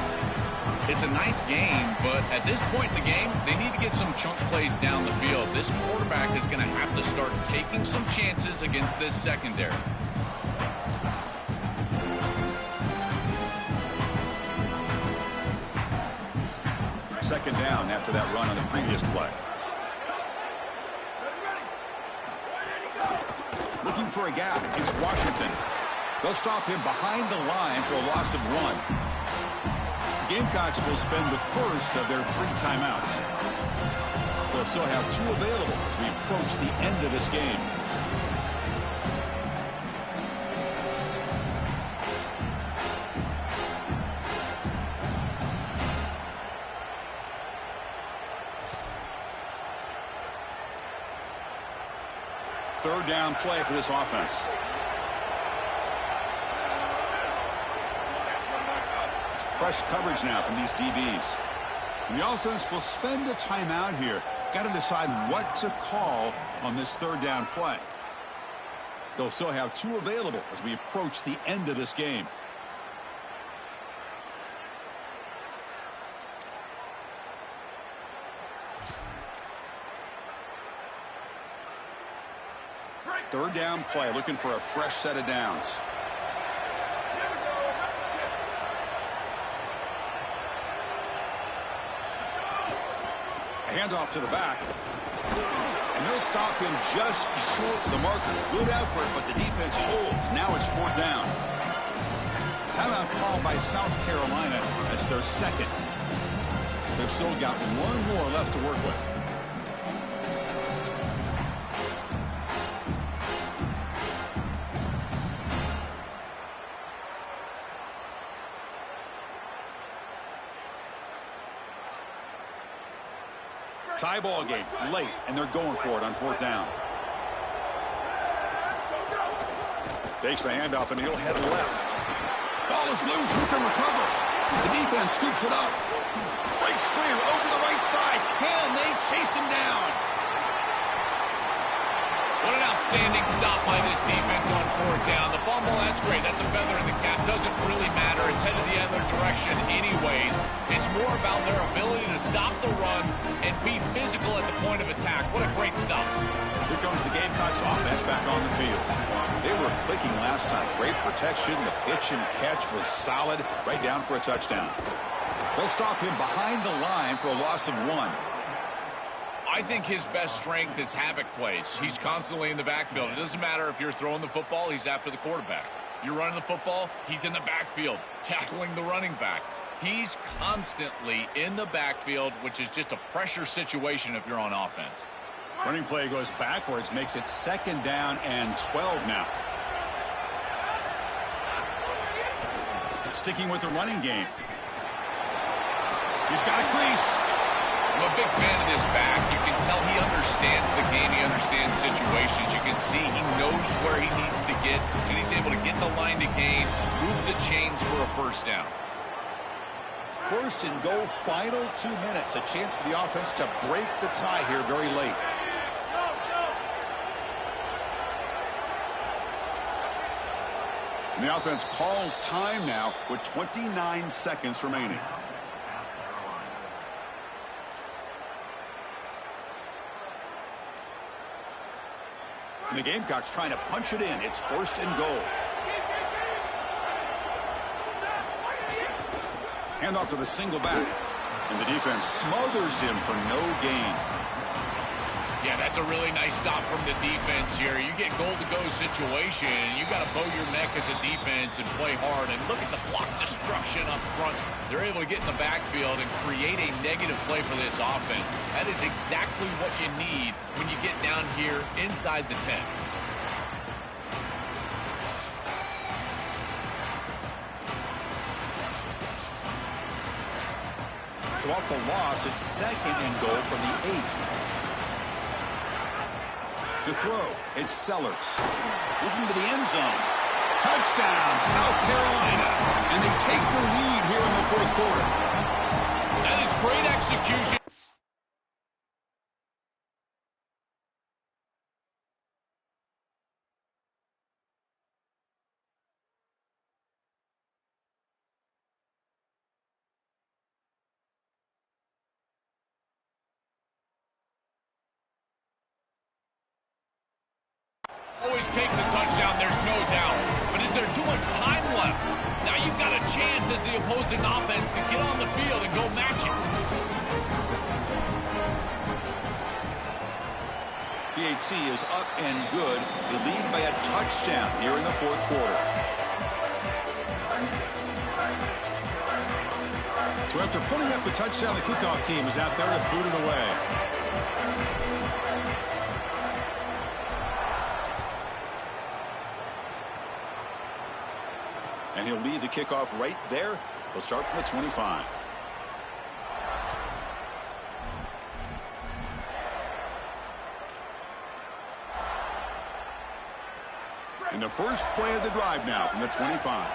Speaker 3: It's a nice game, but at this point in the game, they need to get some chunk plays down the field. This quarterback is going to have to start taking some chances against this secondary.
Speaker 1: Second down after that run on the previous play. Looking for a gap. It's Washington. They'll stop him behind the line for a loss of 1. Gamecocks will spend the first of their 3 timeouts. They'll still have 2 available as we approach the end of this game. Third down play for this offense. Press coverage now from these DBs. And the offense will spend a timeout here. Got to decide what to call on this 3rd down play. They'll still have 2 available as we approach the end of this game. Third down play, looking for a fresh set of downs. A handoff to the back. And they'll stop him just short of the marker. Good effort, but the defense holds. Now it's 4th down. Timeout called by South Carolina as their second. They've still got 1 more left to work with. Tie ball game late, and they're going for it on 4th down. Takes the handoff, and he'll head left. Ball is loose. Who can recover? The defense scoops it up. Breaks clear over the right side. Can they chase him down?
Speaker 3: What an outstanding stop by this defense on 4th down. The fumble, that's great. That's a feather in the cap. Doesn't really matter. It's headed the other direction anyways. It's more about their ability to stop the run and be physical at the point of attack. What a great stop.
Speaker 1: Here comes the Gamecocks offense back on the field. They were clicking last time. Great protection. The pitch and catch was solid. Right down for a touchdown. They'll stop him behind the line for a loss of 1.
Speaker 3: I think his best strength is havoc plays. He's constantly in the backfield. It doesn't matter if you're throwing the football, he's after the quarterback. You're running the football, he's in the backfield, tackling the running back. He's constantly in the backfield, which is just a pressure situation if you're on offense.
Speaker 1: Running play goes backwards, makes it 2nd down and 12 now. Sticking with the running game. He's got a crease.
Speaker 3: I'm a big fan of this back. You can tell he understands the game. He understands situations. You can see he knows where he needs to get, and he's able to get the line to gain, move the chains for a 1st down.
Speaker 1: 1st and goal, final 2 minutes. A chance for the offense to break the tie here very late. And the offense calls time now with 29 seconds remaining. And the Gamecocks trying to punch it in. It's 1st and goal. Handoff to the single back. And the defense smothers him for no gain.
Speaker 3: Yeah, that's a really nice stop from the defense here. You get goal-to-go situation, you got to bow your neck as a defense and play hard. And look at the block destruction up front. They're able to get in the backfield and create a negative play for this offense. That is exactly what you need when you get down here inside the 10.
Speaker 1: So off the loss, it's 2nd and goal from the 8. To throw, it's Sellers. Looking to the end zone. Touchdown, South Carolina. And they take the lead here in the 4th quarter.
Speaker 3: That is great execution. Always take the touchdown, there's no doubt. But is there too much time left? Now you've got a chance as the opposing offense to get on the field and go match it.
Speaker 1: PAT is up and good. They lead by a touchdown here in the 4th quarter. So after putting up a touchdown, the kickoff team is out there to boot it away. And he'll lead the kickoff right there. He'll start from the 25. And the first play of the drive now from the 25.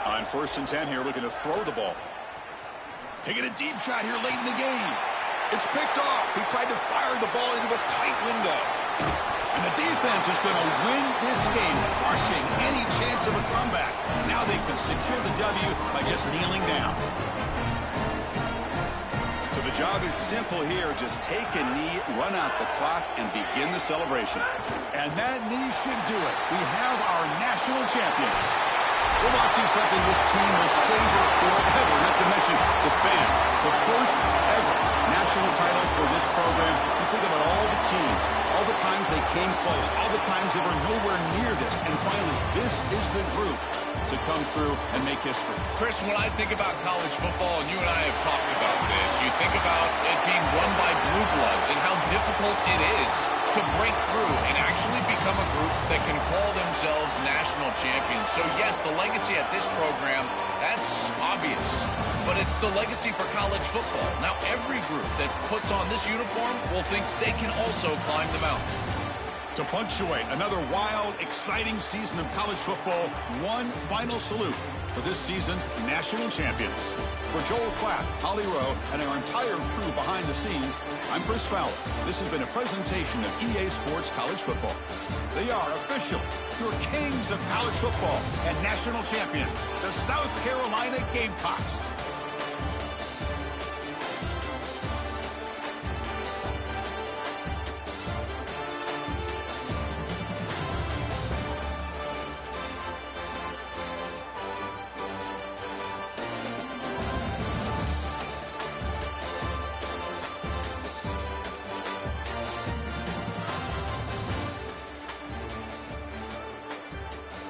Speaker 1: On 1st and 10 here, looking to throw the ball. Taking a deep shot here late in the game. It's picked off. He tried to fire the ball into a tight window. And the defense is going to win this game, crushing any chance of a comeback. Now they can secure the W by just kneeling down. So the job is simple here. Just take a knee, run out the clock, and begin the celebration. And that knee should do it. We have our national champions. We're watching something this team will savor forever, not to mention the fans. The first ever national title for this program. You think about all the teams, all the times they came close, all the times they were nowhere near this. And finally, this is the group to come through and make history.
Speaker 3: Chris, when I think about college football, and you and I have talked about this, you think about it being run by blue bloods and how difficult it is to break through and actually become a group that can call themselves national champions. So yes, the legacy at this program, that's obvious, but it's the legacy for college football. Now every group that puts on this uniform will think they can also climb the mountain.
Speaker 1: To punctuate another wild, exciting season of college football, one final salute for this season's national champions. For Joel Clapp, Holly Rowe, and our entire crew behind the scenes, I'm Chris Fowler. This has been a presentation of EA Sports College Football. They are official, your kings of college football and national champions, the South Carolina Gamecocks.